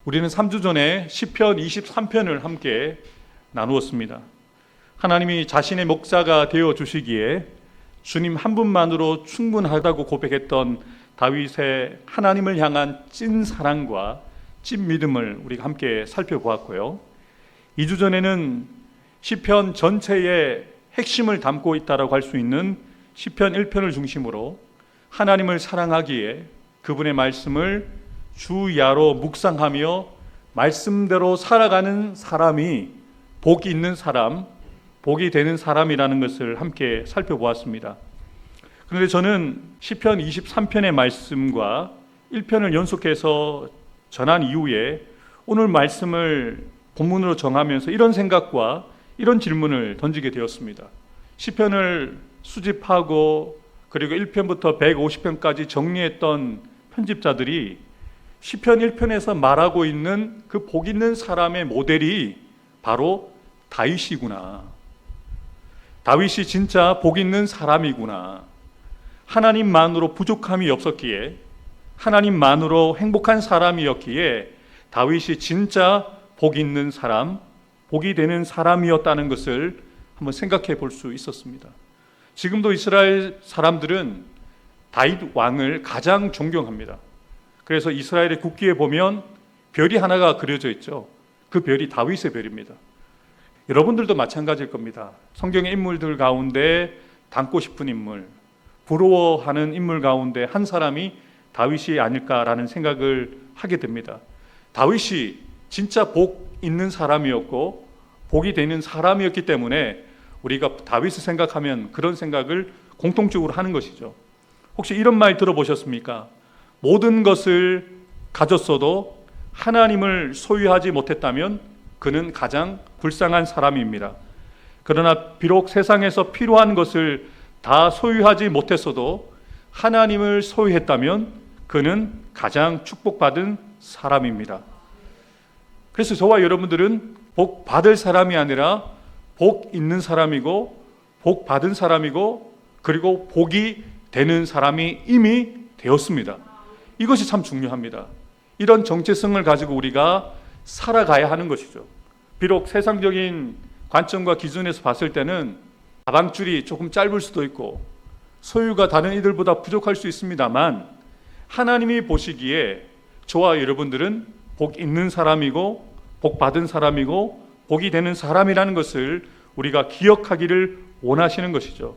우리는 3주 전에 시편 23편을 함께 나누었습니다. 하나님이 자신의 목자가 되어 주시기에 주님 한 분만으로 충분하다고 고백했던 다윗의 하나님을 향한 찐 사랑과 찐 믿음을 우리가 함께 살펴보았고요. 2주 전에는 시편 전체의 핵심을 담고 있다라고 할 수 있는 시편 1편을 중심으로 하나님을 사랑하기에 그분의 말씀을 주야로 묵상하며 말씀대로 살아가는 사람이 복이 있는 사람, 복이 되는 사람이라는 것을 함께 살펴보았습니다. 그런데 저는 시편 23편의 말씀과 1편을 연속해서 전한 이후에 오늘 말씀을 본문으로 정하면서 이런 생각과 이런 질문을 던지게 되었습니다. 시편을 수집하고 그리고 1편부터 150편까지 정리했던 편집자들이 시편 1편에서 말하고 있는 그 복 있는 사람의 모델이 바로 다윗이구나. 다윗이 진짜 복 있는 사람이구나. 하나님만으로 부족함이 없었기에, 하나님만으로 행복한 사람이었기에 다윗이 진짜 복 있는 사람, 복이 되는 사람이었다는 것을 한번 생각해 볼 수 있었습니다. 지금도 이스라엘 사람들은 다윗 왕을 가장 존경합니다. 그래서 이스라엘의 국기에 보면 별이 하나가 그려져 있죠. 그 별이 다윗의 별입니다. 여러분들도 마찬가지일 겁니다. 성경의 인물들 가운데 닮고 싶은 인물, 부러워하는 인물 가운데 한 사람이 다윗이 아닐까라는 생각을 하게 됩니다. 다윗이 진짜 복 있는 사람이었고 복이 되는 사람이었기 때문에 우리가 다윗을 생각하면 그런 생각을 공통적으로 하는 것이죠. 혹시 이런 말 들어보셨습니까? 모든 것을 가졌어도 하나님을 소유하지 못했다면 그는 가장 불쌍한 사람입니다. 그러나 비록 세상에서 필요한 것을 다 소유하지 못했어도 하나님을 소유했다면 그는 가장 축복받은 사람입니다. 그래서 저와 여러분들은 복 받을 사람이 아니라 복 있는 사람이고 복 받은 사람이고 그리고 복이 되는 사람이 이미 되었습니다. 이것이 참 중요합니다. 이런 정체성을 가지고 우리가 살아가야 하는 것이죠. 비록 세상적인 관점과 기준에서 봤을 때는 가방줄이 조금 짧을 수도 있고 소유가 다른 이들보다 부족할 수 있습니다만 하나님이 보시기에 저와 여러분들은 복 있는 사람이고 복 받은 사람이고 복이 되는 사람이라는 것을 우리가 기억하기를 원하시는 것이죠.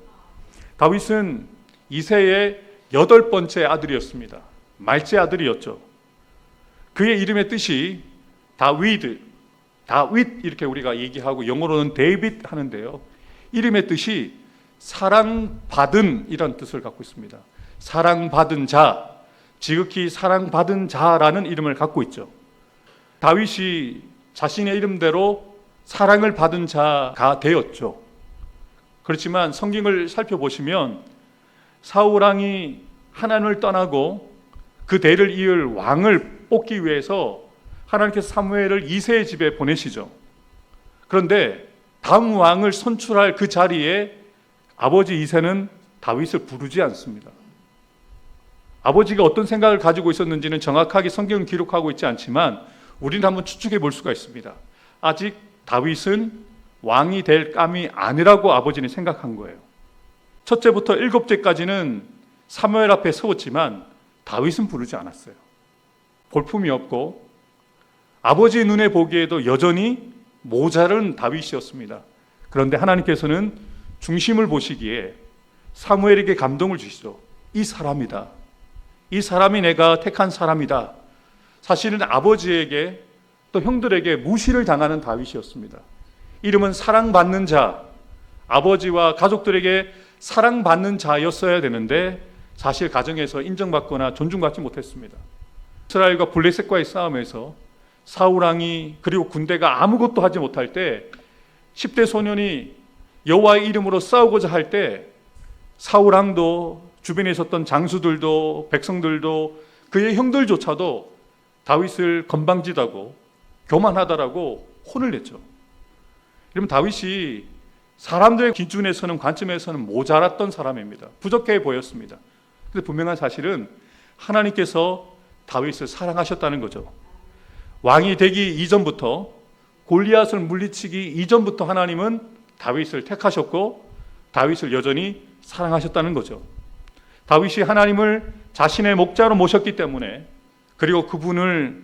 다윗은 이새의 8번째 아들이었습니다. 말째 아들이었죠. 그의 이름의 뜻이 다윗 이렇게 우리가 얘기하고 영어로는 데이빗 하는데요. 이름의 뜻이 사랑받은 이런 뜻을 갖고 있습니다. 사랑받은 자, 지극히 사랑받은 자라는 이름을 갖고 있죠. 다윗이 자신의 이름대로 사랑을 받은 자가 되었죠. 그렇지만 성경을 살펴보시면 사울 왕이 하나님을 떠나고 그 대를 이을 왕을 뽑기 위해서 하나님께서 사무엘을 이새의 집에 보내시죠. 그런데 다음 왕을 선출할 그 자리에 아버지 이새는 다윗을 부르지 않습니다. 아버지가 어떤 생각을 가지고 있었는지는 정확하게 성경은 기록하고 있지 않지만 우리는 한번 추측해 볼 수가 있습니다. 아직 다윗은 왕이 될 감이 아니라고 아버지는 생각한 거예요. 첫째부터 7제까지는 사무엘 앞에 세웠지만 다윗은 부르지 않았어요. 볼품이 없고 아버지 눈에 보기에도 여전히 모자른 다윗이었습니다. 그런데 하나님께서는 중심을 보시기에 사무엘에게 감동을 주시죠. 이 사람이다. 이 사람이 내가 택한 사람이다. 사실은 아버지에게 또 형들에게 무시를 당하는 다윗이었습니다. 이름은 사랑받는 자, 아버지와 가족들에게 사랑받는 자였어야 되는데 사실 가정에서 인정받거나 존중받지 못했습니다. 이스라엘과 블레셋과의 싸움에서 사울 왕이 그리고 군대가 아무것도 하지 못할 때 10대 소년이 여호와의 이름으로 싸우고자 할 때 사울 왕도 주변에 있었던 장수들도 백성들도 그의 형들조차도 다윗을 건방지다고 교만하다라고 혼을 냈죠. 그러면 다윗이 사람들의 기준에서는 관점에서는 모자랐던 사람입니다. 부족해 보였습니다. 그런데 분명한 사실은 하나님께서 다윗을 사랑하셨다는 거죠. 왕이 되기 이전부터, 골리앗을 물리치기 이전부터 하나님은 다윗을 택하셨고 다윗을 여전히 사랑하셨다는 거죠. 다윗이 하나님을 자신의 목자로 모셨기 때문에, 그리고 그분을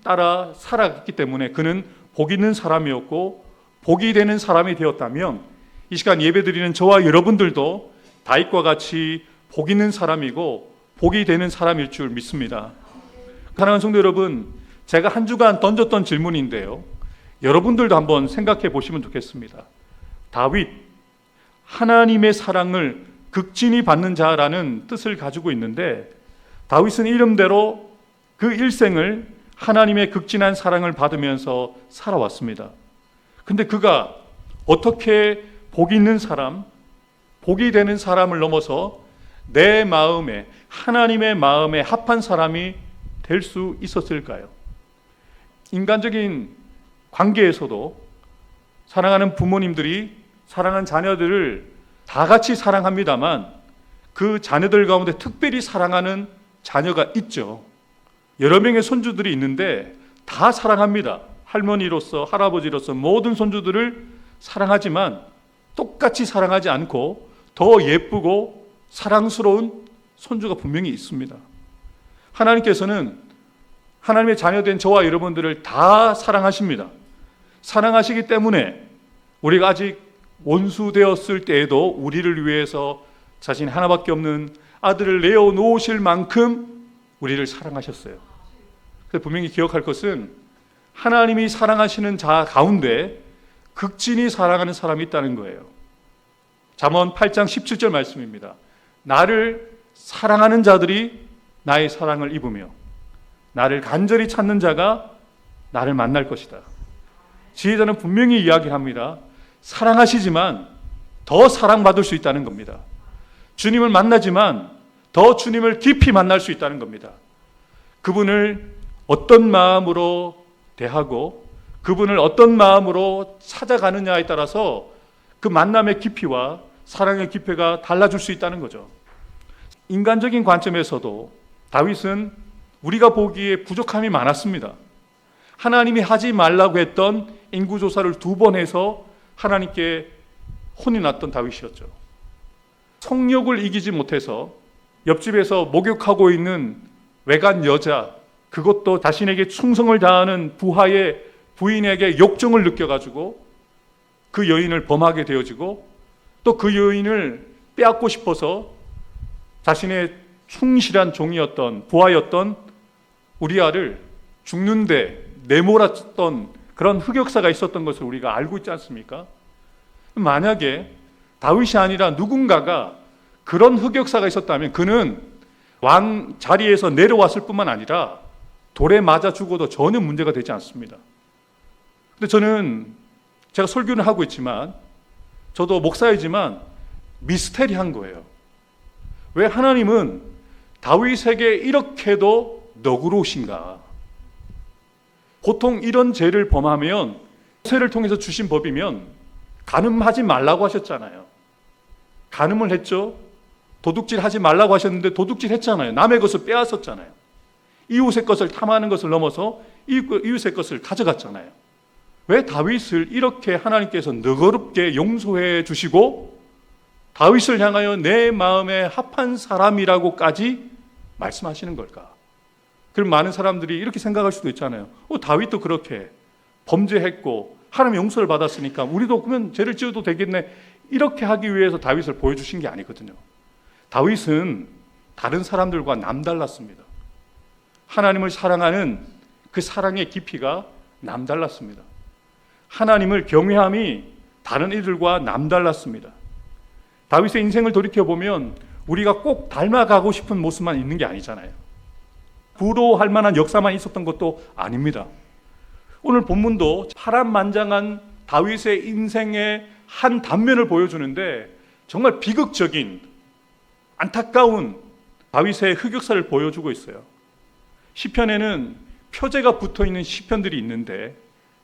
따라 살아갔기 때문에 그는 복 있는 사람이었고 복이 되는 사람이 되었다면, 이 시간 예배드리는 저와 여러분들도 다윗과 같이 복 있는 사람이고 복이 되는 사람일 줄 믿습니다. 사랑하는 성도 여러분, 제가 한 주간 던졌던 질문인데요, 여러분들도 한번 생각해 보시면 좋겠습니다. 다윗, 하나님의 사랑을 극진히 받는 자라는 뜻을 가지고 있는데, 다윗은 이름대로 그 일생을 하나님의 극진한 사랑을 받으면서 살아왔습니다. 근데 그가 어떻게 복 있는 사람, 복이 되는 사람을 넘어서 내 마음에, 하나님의 마음에 합한 사람이 될 수 있었을까요? 인간적인 관계에서도 사랑하는 부모님들이 사랑하는 자녀들을 다 같이 사랑합니다만, 그 자녀들 가운데 특별히 사랑하는 자녀가 있죠. 여러 명의 손주들이 있는데 다 사랑합니다. 할머니로서, 할아버지로서 모든 손주들을 사랑하지만 똑같이 사랑하지 않고 더 예쁘고 사랑스러운 손주가 분명히 있습니다. 하나님께서는 하나님의 자녀된 저와 여러분들을 다 사랑하십니다. 사랑하시기 때문에 우리가 아직 원수 되었을 때에도 우리를 위해서 자신 하나밖에 없는 아들을 내어 놓으실 만큼 우리를 사랑하셨어요. 그래서 분명히 기억할 것은, 하나님이 사랑하시는 자 가운데 극진히 사랑하는 사람이 있다는 거예요. 잠언 8장 17절 말씀입니다. 나를 사랑하는 자들이 나의 사랑을 입으며 나를 간절히 찾는 자가 나를 만날 것이다. 지혜자는 분명히 이야기합니다. 사랑하시지만 더 사랑받을 수 있다는 겁니다. 주님을 만나지만 더 주님을 깊이 만날 수 있다는 겁니다. 그분을 어떤 마음으로 대하고 그분을 어떤 마음으로 찾아가느냐에 따라서 그 만남의 깊이와 사랑의 깊이가 달라질 수 있다는 거죠. 인간적인 관점에서도 다윗은 우리가 보기에 부족함이 많았습니다. 하나님이 하지 말라고 했던 인구조사를 2번 해서 하나님께 혼이 났던 다윗이었죠. 성욕을 이기지 못해서 옆집에서 목욕하고 있는 외간 여자, 그것도 자신에게 충성을 다하는 부하의 부인에게 욕정을 느껴가지고 그 여인을 범하게 되어지고, 또 그 여인을 빼앗고 싶어서 자신의 충실한 종이었던, 부하였던 우리아를 죽는데 내몰았던 그런 흑역사가 있었던 것을 우리가 알고 있지 않습니까? 만약에 다윗이 아니라 누군가가 그런 흑역사가 있었다면 그는 왕 자리에서 내려왔을 뿐만 아니라 돌에 맞아 죽어도 전혀 문제가 되지 않습니다. 근데 저는, 제가 설교를 하고 있지만, 저도 목사이지만 미스테리한 거예요. 왜 하나님은 다윗에게 이렇게도 너그러우신가? 보통 이런 죄를 범하면, 모세를 통해서 주신 법이면 간음하지 말라고 하셨잖아요. 간음을 했죠. 도둑질 하지 말라고 하셨는데 도둑질 했잖아요. 남의 것을 빼앗았잖아요. 이웃의 것을 탐하는 것을 넘어서 이웃의 것을 가져갔잖아요. 왜 다윗을 이렇게 하나님께서 너그럽게 용서해 주시고 다윗을 향하여 내 마음에 합한 사람이라고까지 말씀하시는 걸까? 그럼 많은 사람들이 이렇게 생각할 수도 있잖아요. 다윗도 그렇게 범죄했고 하나님 용서를 받았으니까 우리도 그러면 죄를 지어도 되겠네, 이렇게 하기 위해서 다윗을 보여주신 게 아니거든요. 다윗은 다른 사람들과 남달랐습니다. 하나님을 사랑하는 그 사랑의 깊이가 남달랐습니다. 하나님을 경외함이 다른 이들과 남달랐습니다. 다윗의 인생을 돌이켜보면 우리가 꼭 닮아가고 싶은 모습만 있는 게 아니잖아요. 부러워할 만한 역사만 있었던 것도 아닙니다. 오늘 본문도 파란만장한 다윗의 인생의 한 단면을 보여주는데 정말 비극적인, 안타까운 다윗의 흑역사를 보여주고 있어요. 시편에는 표제가 붙어있는 시편들이 있는데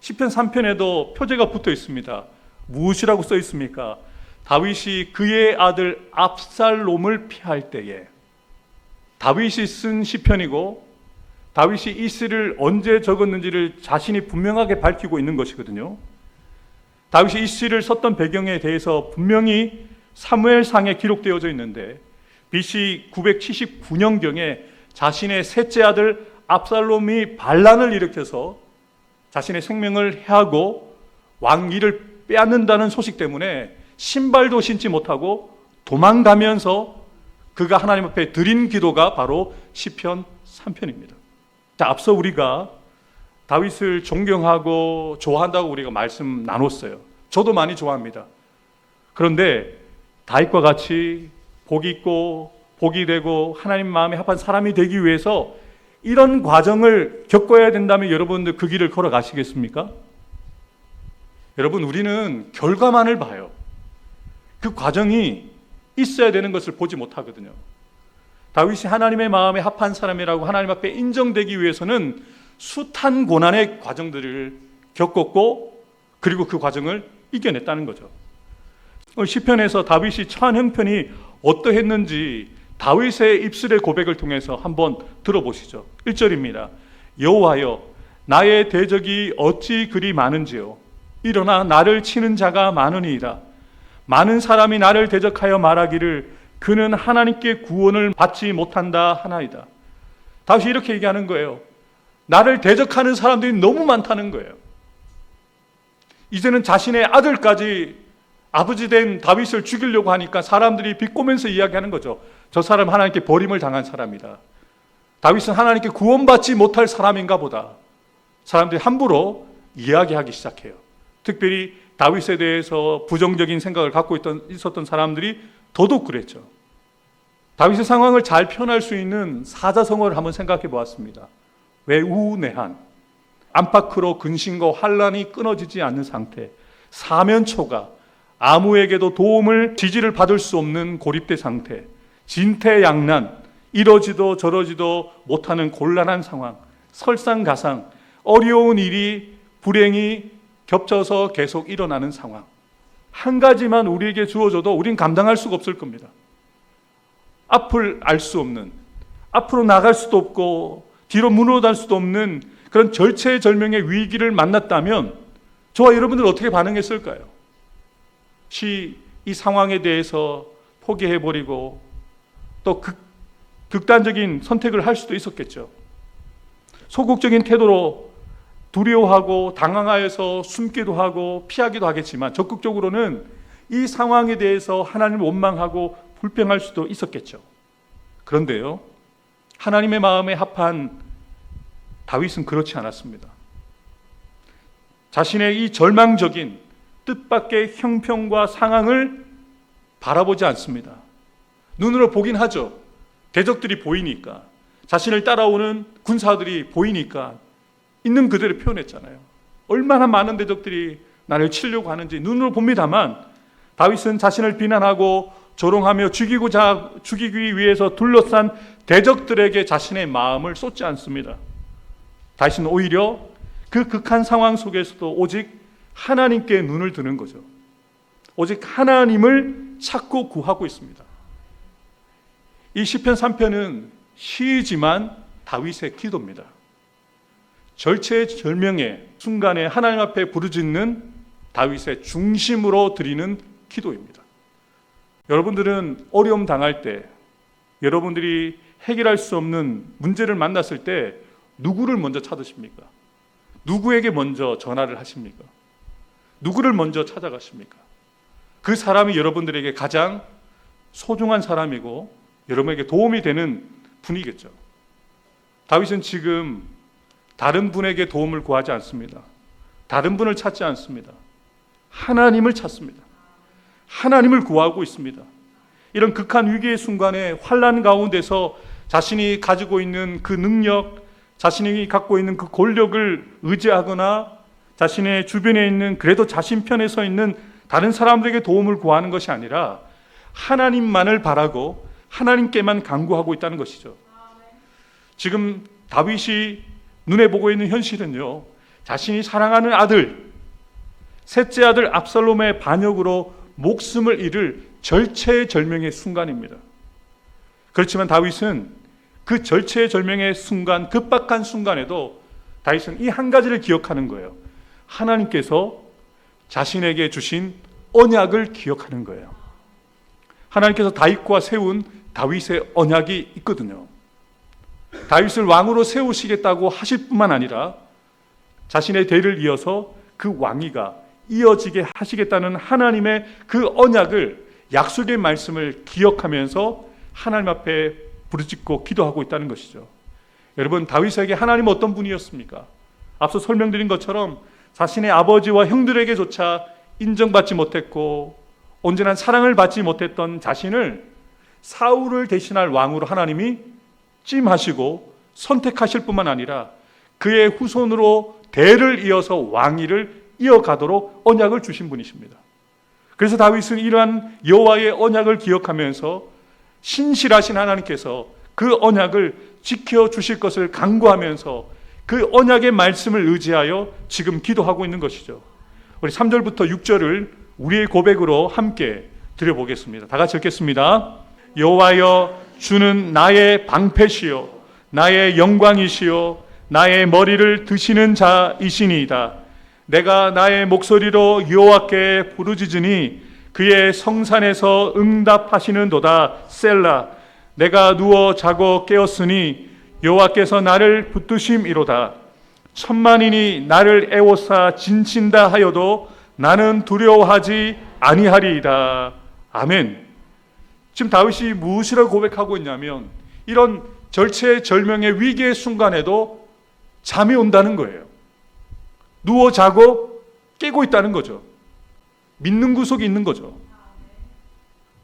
시편 3편에도 표제가 붙어 있습니다. 무엇이라고 써 있습니까? 다윗이 그의 아들 압살롬을 피할 때에. 다윗이 쓴 시편이고 다윗이 이 시를 언제 적었는지를 자신이 분명하게 밝히고 있는 것이거든요. 다윗이 이 시를 썼던 배경에 대해서 분명히 사무엘상에 기록되어져 있는데 BC 979년경에 자신의 셋째 아들 압살롬이 반란을 일으켜서 자신의 생명을 해하고 왕위를 빼앗는다는 소식 때문에 신발도 신지 못하고 도망가면서 그가 하나님 앞에 드린 기도가 바로 시편 3편입니다. 자, 앞서 우리가 다윗을 존경하고 좋아한다고 우리가 말씀 나눴어요. 저도 많이 좋아합니다. 그런데 다윗과 같이 복이 있고 복이 되고 하나님 마음에 합한 사람이 되기 위해서 이런 과정을 겪어야 된다면 여러분들 그 길을 걸어가시겠습니까? 여러분, 우리는 결과만을 봐요. 그 과정이 있어야 되는 것을 보지 못하거든요. 다윗이 하나님의 마음에 합한 사람이라고 하나님 앞에 인정되기 위해서는 숱한 고난의 과정들을 겪었고 그리고 그 과정을 이겨냈다는 거죠. 시편에서 다윗이 처한 형편이 어떠했는지 다윗의 입술의 고백을 통해서 한번 들어보시죠. 1절입니다. 여호와여, 나의 대적이 어찌 그리 많은지요. 일어나 나를 치는 자가 많으니이다. 많은 사람이 나를 대적하여 말하기를 그는 하나님께 구원을 받지 못한다 하나이다. 다윗이 이렇게 얘기하는 거예요. 나를 대적하는 사람들이 너무 많다는 거예요. 이제는 자신의 아들까지 아버지 된 다윗을 죽이려고 하니까 사람들이 비꼬면서 이야기하는 거죠. 저 사람 하나님께 버림을 당한 사람이다. 다윗은 하나님께 구원받지 못할 사람인가 보다. 사람들이 함부로 이야기하기 시작해요. 특별히 다윗에 대해서 부정적인 생각을 갖고 있었던 사람들이 더더욱 그랬죠. 다윗의 상황을 잘 표현할 수 있는 사자성어를 한번 생각해 보았습니다. 외우내한, 안팎으로 근심과 환란이 끊어지지 않는 상태, 사면초가, 아무에게도 도움을 지지를 받을 수 없는 고립된 상태, 진퇴양난, 이러지도 저러지도 못하는 곤란한 상황, 설상가상, 어려운 일이 불행이 겹쳐서 계속 일어나는 상황. 한 가지만 우리에게 주어져도 우린 감당할 수가 없을 겁니다. 앞을 알 수 없는, 앞으로 나갈 수도 없고 뒤로 물러날 수도 없는 그런 절체절명의 위기를 만났다면 저와 여러분들 어떻게 반응했을까요? 이 상황에 대해서 포기해버리고 또 극단적인 선택을 할 수도 있었겠죠. 소극적인 태도로 두려워하고 당황하여서 숨기도 하고 피하기도 하겠지만 적극적으로는 이 상황에 대해서 하나님을 원망하고 불평할 수도 있었겠죠. 그런데요, 하나님의 마음에 합한 다윗은 그렇지 않았습니다. 자신의 이 절망적인 뜻밖의 형편과 상황을 바라보지 않습니다. 눈으로 보긴 하죠. 대적들이 보이니까, 자신을 따라오는 군사들이 보이니까 있는 그대로 표현했잖아요. 얼마나 많은 대적들이 나를 치려고 하는지 눈으로 봅니다만 다윗은 자신을 비난하고 조롱하며 죽이기 위해서 둘러싼 대적들에게 자신의 마음을 쏟지 않습니다. 다윗은 오히려 그 극한 상황 속에서도 오직 하나님께 눈을 드는 거죠. 오직 하나님을 찾고 구하고 있습니다. 이 시편 3편은 시이지만 다윗의 기도입니다. 절체절명의 순간에 하나님 앞에 부르짖는 다윗의 중심으로 드리는 기도입니다. 여러분들은 어려움 당할 때, 여러분들이 해결할 수 없는 문제를 만났을 때 누구를 먼저 찾으십니까? 누구에게 먼저 전화를 하십니까? 누구를 먼저 찾아가십니까? 그 사람이 여러분들에게 가장 소중한 사람이고 여러분에게 도움이 되는 분이겠죠. 다윗은 지금 다른 분에게 도움을 구하지 않습니다. 다른 분을 찾지 않습니다. 하나님을 찾습니다. 하나님을 구하고 있습니다. 이런 극한 위기의 순간에 환난 가운데서 자신이 가지고 있는 그 능력, 자신이 갖고 있는 그 권력을 의지하거나 자신의 주변에 있는 그래도 자신 편에 서 있는 다른 사람들에게 도움을 구하는 것이 아니라 하나님만을 바라고 하나님께만 간구하고 있다는 것이죠. 지금 다윗이 눈에 보고 있는 현실은요, 자신이 사랑하는 아들, 셋째 아들 압살롬의 반역으로 목숨을 잃을 절체절명의 순간입니다. 그렇지만 다윗은 그 절체절명의 순간, 급박한 순간에도 다윗은 이 한 가지를 기억하는 거예요. 하나님께서 자신에게 주신 언약을 기억하는 거예요. 하나님께서 다윗과 세운 다윗의 언약이 있거든요. 다윗을 왕으로 세우시겠다고 하실 뿐만 아니라 자신의 대를 이어서 그 왕위가 이어지게 하시겠다는 하나님의 그 언약을, 약속의 말씀을 기억하면서 하나님 앞에 부르짖고 기도하고 있다는 것이죠. 여러분, 다윗에게 하나님은 어떤 분이었습니까? 앞서 설명드린 것처럼 자신의 아버지와 형들에게조차 인정받지 못했고 온전한 사랑을 받지 못했던 자신을 사울을 대신할 왕으로 하나님이 찜하시고 선택하실 뿐만 아니라 그의 후손으로 대를 이어서 왕위를 이어가도록 언약을 주신 분이십니다. 그래서 다윗은 이러한 여호와의 언약을 기억하면서 신실하신 하나님께서 그 언약을 지켜주실 것을 간구하면서 그 언약의 말씀을 의지하여 지금 기도하고 있는 것이죠. 우리 3절부터 6절을 우리의 고백으로 함께 드려보겠습니다. 다 같이 읽겠습니다. 여호와여, 주는 나의 방패시요 나의 영광이시요 나의 머리를 드시는 자이시니이다. 내가 나의 목소리로 여호와께 부르짖으니 그의 성산에서 응답하시는도다. 셀라. 내가 누워 자고 깨었으니 여호와께서 나를 붙드심이로다. 천만인이 나를 애워싸 진친다 하여도 나는 두려워하지 아니하리이다. 아멘. 지금 다윗이 무엇이라고 고백하고 있냐면 이런 절체절명의 위기의 순간에도 잠이 온다는 거예요. 누워 자고 깨고 있다는 거죠. 믿는 구석이 있는 거죠.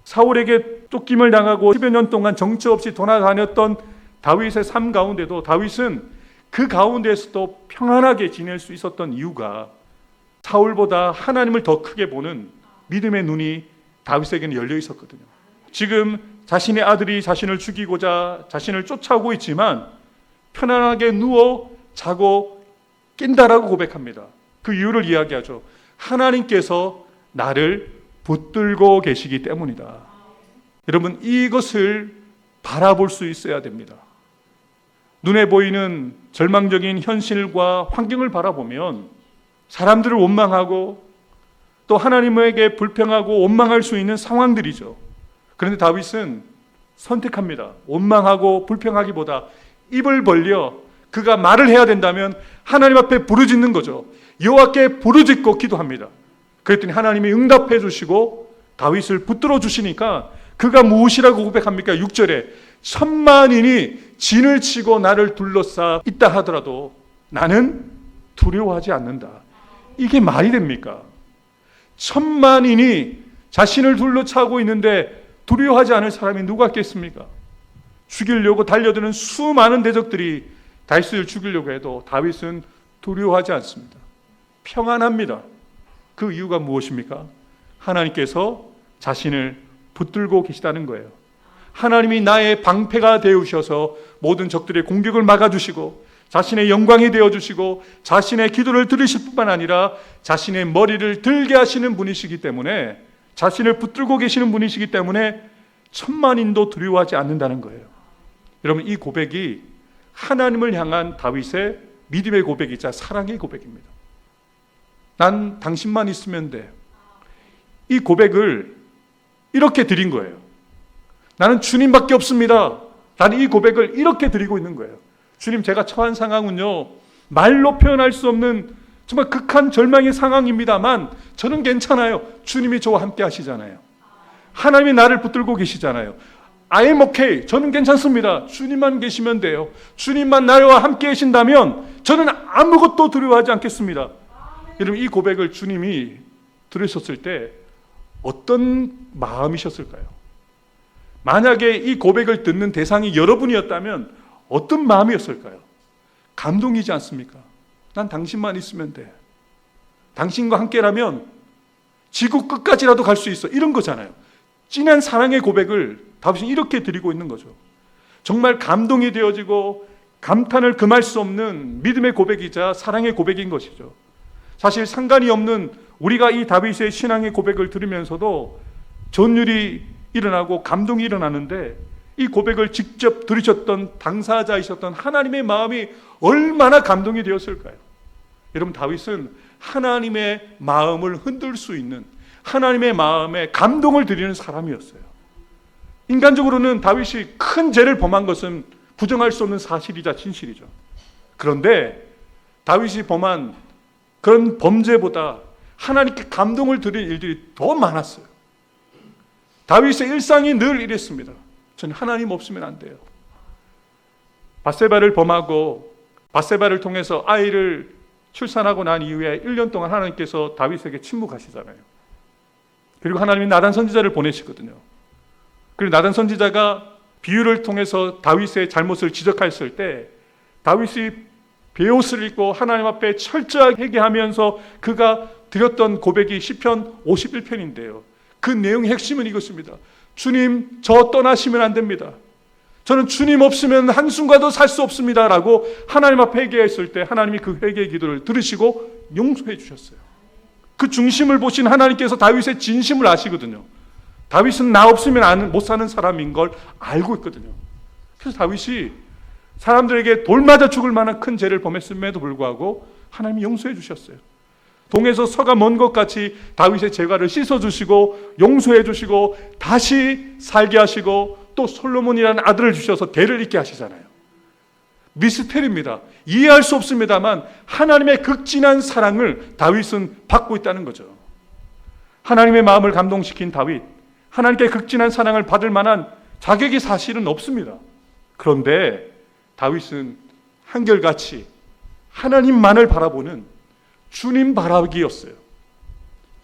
사울에게 쫓김을 당하고 10여 년 동안 정처 없이 돌아다녔던 다윗의 삶 가운데도 다윗은 그 가운데에서도 평안하게 지낼 수 있었던 이유가 사울보다 하나님을 더 크게 보는 믿음의 눈이 다윗에게는 열려 있었거든요. 지금 자신의 아들이 자신을 죽이고자 자신을 쫓아오고 있지만 편안하게 누워 자고 깬다라고 고백합니다. 그 이유를 이야기하죠. 하나님께서 나를 붙들고 계시기 때문이다. 여러분, 이것을 바라볼 수 있어야 됩니다. 눈에 보이는 절망적인 현실과 환경을 바라보면 사람들을 원망하고 또 하나님에게 불평하고 원망할 수 있는 상황들이죠. 그런데 다윗은 선택합니다. 원망하고 불평하기보다 입을 벌려 그가 말을 해야 된다면 하나님 앞에 부르짖는 거죠. 여호와께 부르짖고 기도합니다. 그랬더니 하나님이 응답해 주시고 다윗을 붙들어 주시니까 그가 무엇이라고 고백합니까? 6절에 천만인이 진을 치고 나를 둘러싸 있다 하더라도 나는 두려워하지 않는다. 이게 말이 됩니까? 천만인이 자신을 둘러차고 있는데 두려워하지 않을 사람이 누가 있겠습니까? 죽이려고 달려드는 수많은 대적들이 다윗을 죽이려고 해도 다윗은 두려워하지 않습니다. 평안합니다. 그 이유가 무엇입니까? 하나님께서 자신을 붙들고 계시다는 거예요. 하나님이 나의 방패가 되어주셔서 모든 적들의 공격을 막아주시고 자신의 영광이 되어주시고 자신의 기도를 들으실 뿐만 아니라 자신의 머리를 들게 하시는 분이시기 때문에, 자신을 붙들고 계시는 분이시기 때문에 천만인도 두려워하지 않는다는 거예요. 여러분, 이 고백이 하나님을 향한 다윗의 믿음의 고백이자 사랑의 고백입니다. 난 당신만 있으면 돼. 이 고백을 이렇게 드린 거예요. 나는 주님밖에 없습니다. 나는 이 고백을 이렇게 드리고 있는 거예요. 주님, 제가 처한 상황은요, 말로 표현할 수 없는 정말 극한 절망의 상황입니다만 저는 괜찮아요. 주님이 저와 함께 하시잖아요. 하나님이 나를 붙들고 계시잖아요. I am okay. 저는 괜찮습니다. 주님만 계시면 돼요. 주님만 나와 함께 계신다면 저는 아무것도 두려워하지 않겠습니다. 여러분, 이 고백을 주님이 들으셨을 때 어떤 마음이셨을까요? 만약에 이 고백을 듣는 대상이 여러분이었다면 어떤 마음이었을까요? 감동이지 않습니까? 난 당신만 있으면 돼. 당신과 함께라면 지구 끝까지라도 갈 수 있어. 이런 거잖아요. 진한 사랑의 고백을 다윗이 이렇게 드리고 있는 거죠. 정말 감동이 되어지고 감탄을 금할 수 없는 믿음의 고백이자 사랑의 고백인 것이죠. 사실 상관이 없는 우리가 이 다윗의 신앙의 고백을 들으면서도 전율이 일어나고 감동이 일어나는데, 이 고백을 직접 들으셨던 당사자이셨던 하나님의 마음이 얼마나 감동이 되었을까요? 여러분, 다윗은 하나님의 마음을 흔들 수 있는, 하나님의 마음에 감동을 드리는 사람이었어요. 인간적으로는 다윗이 큰 죄를 범한 것은 부정할 수 없는 사실이자 진실이죠. 그런데 다윗이 범한 그런 범죄보다 하나님께 감동을 드릴 일들이 더 많았어요. 다윗의 일상이 늘 이랬습니다. 저는 하나님 없으면 안 돼요. 밧세바를 범하고 밧세바를 통해서 아이를 출산하고 난 이후에 1년 동안 하나님께서 다윗에게 침묵하시잖아요. 그리고 하나님이 나단 선지자를 보내시거든요. 그리고 나단 선지자가 비유를 통해서 다윗의 잘못을 지적했을 때 다윗이 베옷을 입고 하나님 앞에 철저하게 회개하면서 그가 드렸던 고백이 시편 51편인데요. 그 내용의 핵심은 이것입니다. 주님, 저 떠나시면 안 됩니다. 저는 주님 없으면 한순간도 살 수 없습니다 라고 하나님 앞에 회개했을 때 하나님이 그 회개의 기도를 들으시고 용서해 주셨어요. 그 중심을 보신 하나님께서 다윗의 진심을 아시거든요. 다윗은 나 없으면 못 사는 사람인 걸 알고 있거든요. 그래서 다윗이 사람들에게 돌 맞아 죽을 만한 큰 죄를 범했음에도 불구하고 하나님이 용서해 주셨어요. 동에서 서가 먼 것 같이 다윗의 죄가를 씻어주시고 용서해 주시고 다시 살게 하시고 또 솔로몬이라는 아들을 주셔서 대를 잇게 하시잖아요. 미스테리입니다. 이해할 수 없습니다만 하나님의 극진한 사랑을 다윗은 받고 있다는 거죠. 하나님의 마음을 감동시킨 다윗, 하나님께 극진한 사랑을 받을 만한 자격이 사실은 없습니다. 그런데 다윗은 한결같이 하나님만을 바라보는 주님 바라기였어요.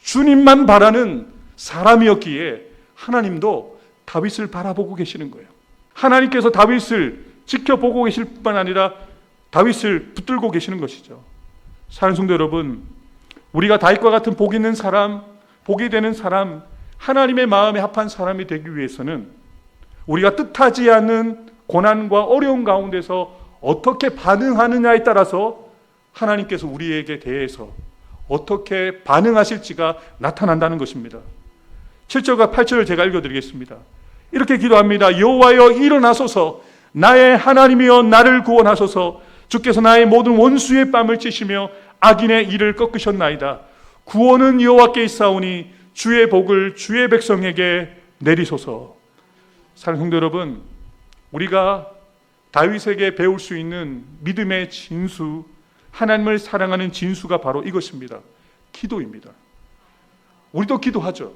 주님만 바라는 사람이었기에 하나님도 다윗을 바라보고 계시는 거예요. 하나님께서 다윗을 지켜보고 계실 뿐만 아니라 다윗을 붙들고 계시는 것이죠. 사랑하는 성도 여러분, 우리가 다윗과 같은 복 있는 사람, 복이 되는 사람, 하나님의 마음에 합한 사람이 되기 위해서는 우리가 뜻하지 않는 고난과 어려운 가운데서 어떻게 반응하느냐에 따라서 하나님께서 우리에게 대해서 어떻게 반응하실지가 나타난다는 것입니다. 7절과 8절을 제가 읽어드리겠습니다. 이렇게 기도합니다. 여호와여 일어나소서, 나의 하나님이여 나를 구원하소서. 주께서 나의 모든 원수의 뺨을 치시며 악인의 일을 꺾으셨나이다. 구원은 여호와께 있사오니 주의 복을 주의 백성에게 내리소서. 사랑하는 성도 여러분, 우리가 다윗에게 배울 수 있는 믿음의 진수, 하나님을 사랑하는 진수가 바로 이것입니다. 기도입니다. 우리도 기도하죠.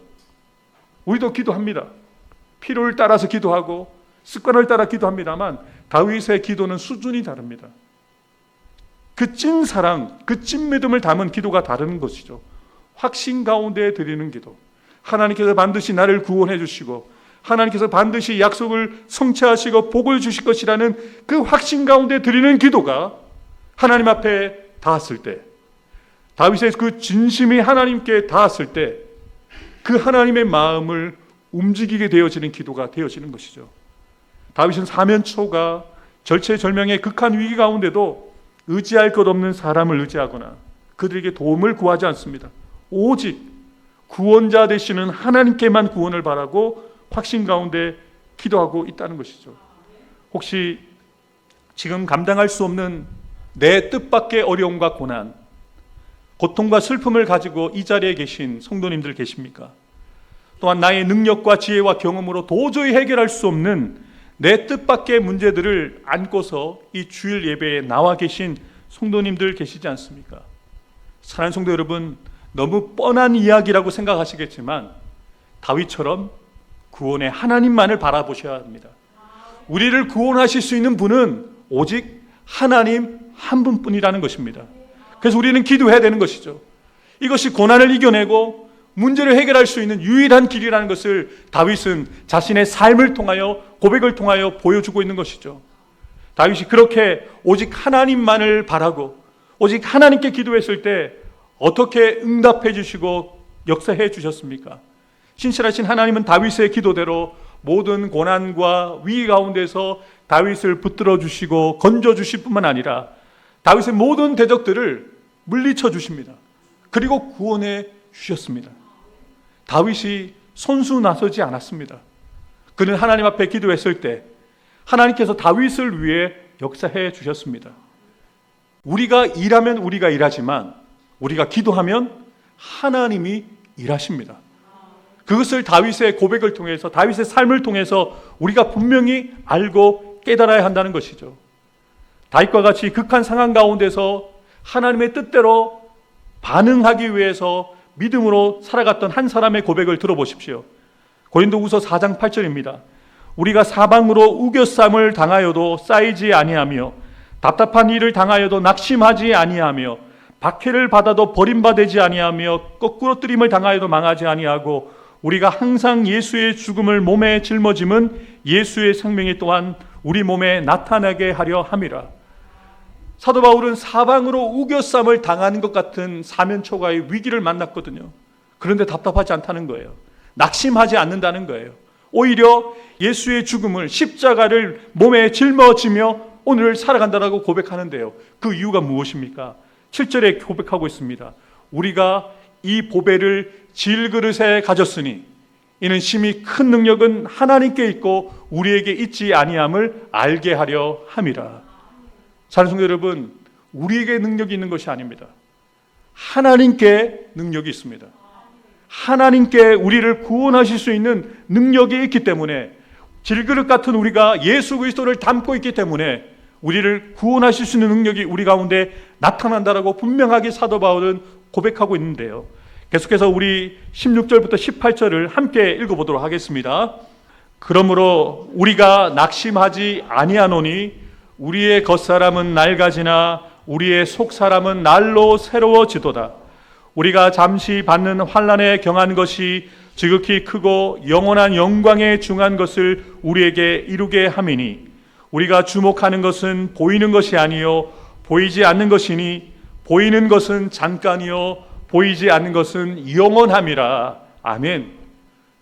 우리도 기도합니다. 필요를 따라서 기도하고 습관을 따라 기도합니다만 다윗의 기도는 수준이 다릅니다. 그 찐 사랑, 그 찐 믿음을 담은 기도가 다른 것이죠. 확신 가운데 드리는 기도. 하나님께서 반드시 나를 구원해 주시고 하나님께서 반드시 약속을 성취하시고 복을 주실 것이라는 그 확신 가운데 드리는 기도가 하나님 앞에 닿았을 때, 다윗의 그 진심이 하나님께 닿았을 때 그 하나님의 마음을 움직이게 되어지는 기도가 되어지는 것이죠. 다윗은 사면초가 절체절명의 극한 위기 가운데도 의지할 것 없는 사람을 의지하거나 그들에게 도움을 구하지 않습니다. 오직 구원자 되시는 하나님께만 구원을 바라고 확신 가운데 기도하고 있다는 것이죠. 혹시 지금 감당할 수 없는 내 뜻밖의 어려움과 고난, 고통과 슬픔을 가지고 이 자리에 계신 성도님들 계십니까? 또한 나의 능력과 지혜와 경험으로 도저히 해결할 수 없는 내 뜻밖의 문제들을 안고서 이 주일 예배에 나와 계신 성도님들 계시지 않습니까? 사랑하는 성도 여러분, 너무 뻔한 이야기라고 생각하시겠지만 다윗처럼 구원의 하나님만을 바라보셔야 합니다. 우리를 구원하실 수 있는 분은 오직 하나님 한 분뿐이라는 것입니다. 그래서 우리는 기도해야 되는 것이죠. 이것이 고난을 이겨내고 문제를 해결할 수 있는 유일한 길이라는 것을 다윗은 자신의 삶을 통하여, 고백을 통하여 보여주고 있는 것이죠. 다윗이 그렇게 오직 하나님만을 바라고 오직 하나님께 기도했을 때 어떻게 응답해 주시고 역사해 주셨습니까? 신실하신 하나님은 다윗의 기도대로 모든 고난과 위기 가운데서 다윗을 붙들어 주시고 건져 주실 뿐만 아니라 다윗의 모든 대적들을 물리쳐 주십니다. 그리고 구원해 주셨습니다. 다윗이 손수 나서지 않았습니다. 그는 하나님 앞에 기도했을 때 하나님께서 다윗을 위해 역사해 주셨습니다. 우리가 일하면 우리가 일하지만 우리가 기도하면 하나님이 일하십니다. 그것을 다윗의 고백을 통해서, 다윗의 삶을 통해서 우리가 분명히 알고 깨달아야 한다는 것이죠. 다윗과 같이 극한 상황 가운데서 하나님의 뜻대로 반응하기 위해서 믿음으로 살아갔던 한 사람의 고백을 들어보십시오. 고린도후서 4장 8절입니다. 우리가 사방으로 우겨쌈을 당하여도 쌓이지 아니하며 답답한 일을 당하여도 낙심하지 아니하며 박해를 받아도 버림받지 아니하며 거꾸로 뜨림을 당하여도 망하지 아니하고 우리가 항상 예수의 죽음을 몸에 짊어짐은 예수의 생명이 또한 우리 몸에 나타나게 하려 함이라. 사도 바울은 사방으로 우겨쌈을 당하는 것 같은 사면초가의 위기를 만났거든요. 그런데 답답하지 않다는 거예요. 낙심하지 않는다는 거예요. 오히려 예수의 죽음을, 십자가를 몸에 짊어지며 오늘 살아간다라고 고백하는데요. 그 이유가 무엇입니까? 7절에 고백하고 있습니다. 우리가 이 보배를 질그릇에 가졌으니 이는 심히 큰 능력은 하나님께 있고 우리에게 있지 아니함을 알게 하려 함이라. 사랑하는 성도 여러분, 우리에게 능력이 있는 것이 아닙니다. 하나님께 능력이 있습니다. 하나님께 우리를 구원하실 수 있는 능력이 있기 때문에, 질그릇 같은 우리가 예수 그리스도를 담고 있기 때문에 우리를 구원하실 수 있는 능력이 우리 가운데 나타난다라고 분명하게 사도 바울은 고백하고 있는데요. 계속해서 우리 16절부터 18절을 함께 읽어보도록 하겠습니다. 그러므로 우리가 낙심하지 아니하노니 우리의 겉사람은 낡아지나 우리의 속사람은 날로 새로워지도다. 우리가 잠시 받는 환난에 경한 것이 지극히 크고 영원한 영광에 중한 것을 우리에게 이루게 함이니 우리가 주목하는 것은 보이는 것이 아니요 보이지 않는 것이니 보이는 것은 잠깐이요 보이지 않는 것은 영원함이라. 아멘.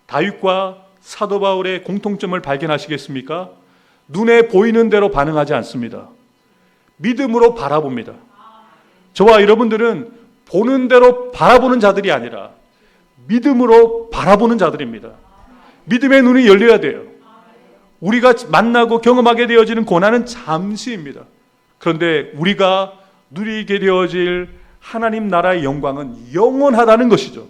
다윗과 사도 바울의 공통점을 발견하시겠습니까? 눈에 보이는 대로 반응하지 않습니다. 믿음으로 바라봅니다. 저와 여러분들은 보는 대로 바라보는 자들이 아니라 믿음으로 바라보는 자들입니다. 믿음의 눈이 열려야 돼요. 우리가 만나고 경험하게 되어지는 고난은 잠시입니다. 그런데 우리가 누리게 되어질 하나님 나라의 영광은 영원하다는 것이죠.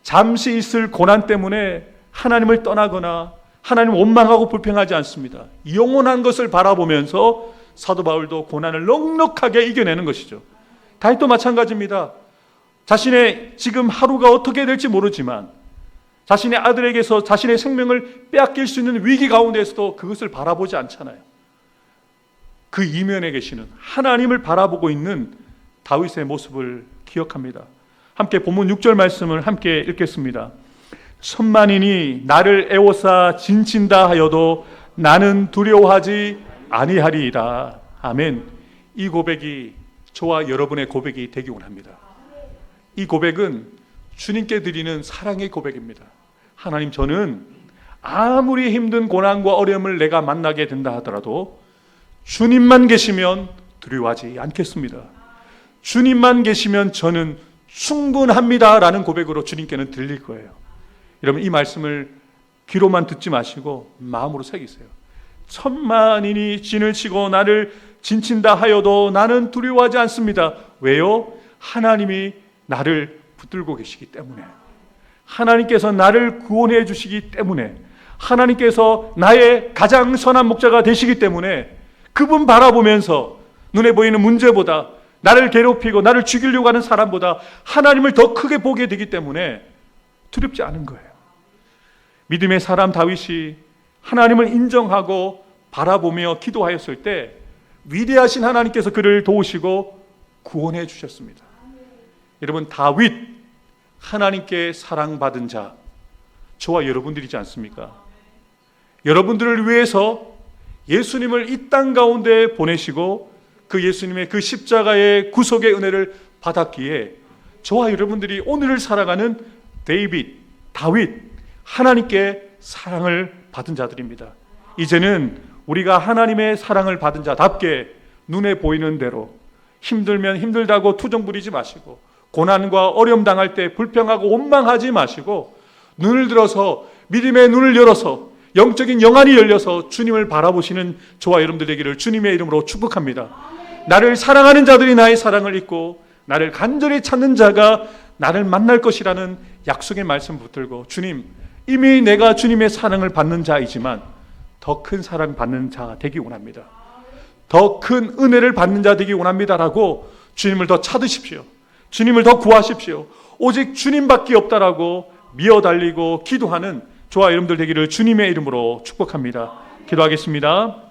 잠시 있을 고난 때문에 하나님을 떠나거나 하나님을 원망하고 불평하지 않습니다. 영원한 것을 바라보면서 사도 바울도 고난을 넉넉하게 이겨내는 것이죠. 다윗도 마찬가지입니다. 자신의 지금 하루가 어떻게 될지 모르지만 자신의 아들에게서 자신의 생명을 빼앗길 수 있는 위기 가운데에서도 그것을 바라보지 않잖아요. 그 이면에 계시는 하나님을 바라보고 있는 다윗의 모습을 기억합니다. 함께 본문 6절 말씀을 함께 읽겠습니다. 천만인이 나를 애워싸 진친다 하여도 나는 두려워하지 아니하리이다. 아멘. 이 고백이 저와 여러분의 고백이 되기 원합니다. 이 고백은 주님께 드리는 사랑의 고백입니다. 하나님, 저는 아무리 힘든 고난과 어려움을 내가 만나게 된다 하더라도 주님만 계시면 두려워하지 않겠습니다. 주님만 계시면 저는 충분합니다 라는 고백으로 주님께는 들릴 거예요. 여러분, 이 말씀을 귀로만 듣지 마시고 마음으로 새기세요. 천만인이 진을 치고 나를 진친다 하여도 나는 두려워하지 않습니다. 왜요? 하나님이 나를 붙들고 계시기 때문에, 하나님께서 나를 구원해 주시기 때문에, 하나님께서 나의 가장 선한 목자가 되시기 때문에 그분 바라보면서 눈에 보이는 문제보다, 나를 괴롭히고 나를 죽이려고 하는 사람보다 하나님을 더 크게 보게 되기 때문에 두렵지 않은 거예요. 믿음의 사람 다윗이 하나님을 인정하고 바라보며 기도하였을 때 위대하신 하나님께서 그를 도우시고 구원해 주셨습니다. 여러분, 다윗, 하나님께 사랑받은 자, 저와 여러분들이지 않습니까? 여러분들을 위해서 예수님을 이 땅 가운데 보내시고 그 예수님의 그 십자가의 구속의 은혜를 받았기에 저와 여러분들이 오늘을 살아가는 다윗, 하나님께 사랑을 받은 자들입니다. 이제는 우리가 하나님의 사랑을 받은 자답게 눈에 보이는 대로 힘들면 힘들다고 투정 부리지 마시고, 고난과 어려움 당할 때 불평하고 원망하지 마시고, 눈을 들어서 믿음의 눈을 열어서 영적인 영안이 열려서 주님을 바라보시는 저와 여러분들 되기를 주님의 이름으로 축복합니다. 나를 사랑하는 자들이 나의 사랑을 잊고 나를 간절히 찾는 자가 나를 만날 것이라는 약속의 말씀 붙들고, 주님, 이미 내가 주님의 사랑을 받는 자이지만 더 큰 사랑 받는 자 되기 원합니다. 더 큰 은혜를 받는 자 되기 원합니다라고 주님을 더 찾으십시오. 주님을 더 구하십시오. 오직 주님밖에 없다라고 미어달리고 기도하는 저와 여러분들 되기를 주님의 이름으로 축복합니다. 기도하겠습니다.